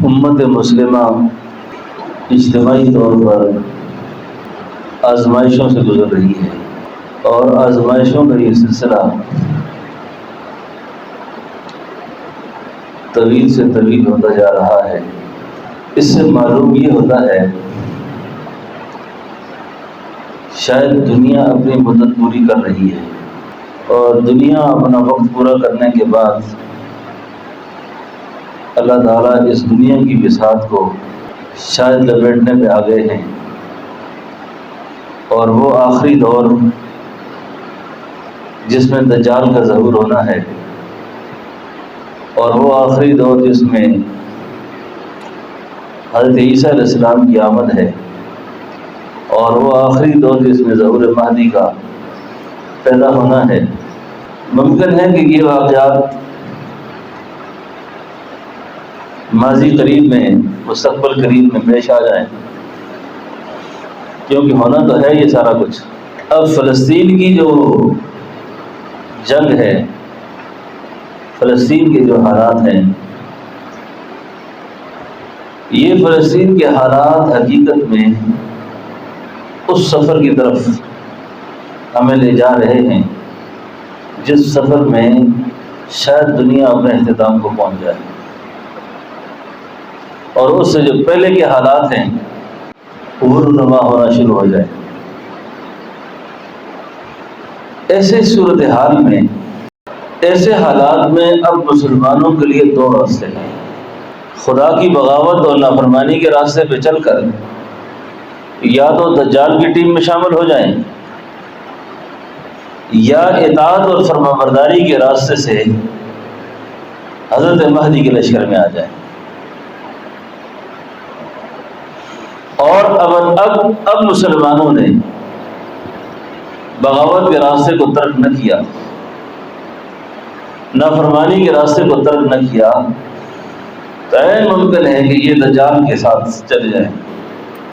امت مسلمہ اجتماعی طور پر آزمائشوں سے گزر رہی ہے، اور آزمائشوں کا یہ سلسلہ طویل سے طویل ہوتا جا رہا ہے۔ اس سے معلوم یہ ہوتا ہے شاید دنیا اپنی مدت پوری کر رہی ہے، اور دنیا اپنا وقت پورا کرنے کے بعد اللہ تعالیٰ اس دنیا کی بساط کو شاید لپیٹنے پہ آ گئے ہیں، اور وہ آخری دور جس میں دجال کا ظہور ہونا ہے، اور وہ آخری دور جس میں حضرت عیسیٰ علیہ السلام کی آمد ہے، اور وہ آخری دور جس میں ظہور مہدی کا پیدا ہونا ہے۔ ممکن ہے کہ یہ واقعات ماضی قریب میں، مستقبل قریب میں پیش آ جائیں، کیونکہ ہونا تو ہے یہ سارا کچھ۔ اب فلسطین کی جو جنگ ہے، فلسطین کے جو حالات ہیں، یہ فلسطین کے حالات حقیقت میں اس سفر کی طرف ہمیں لے جا رہے ہیں جس سفر میں شاید دنیا اپنے اختتام کو پہنچ جائے، اور اس سے جو پہلے کے حالات ہیں وہ رونما ہونا شروع ہو جائے۔ ایسے صورتحال میں، ایسے حالات میں اب مسلمانوں کے لیے دو راستے ہیں: خدا کی بغاوت اور نافرمانی کے راستے پہ چل کر یا تو دجال کی ٹیم میں شامل ہو جائیں، یا اطاعت اور فرمانبرداری کے راستے سے حضرت مہدی کے لشکر میں آ جائیں۔ اور اب مسلمانوں نے بغاوت کے راستے کو ترک نہ کیا، نافرمانی کے راستے کو ترک نہ کیا، تو ممکن ہے کہ یہ دجال کے ساتھ چلے جائیں۔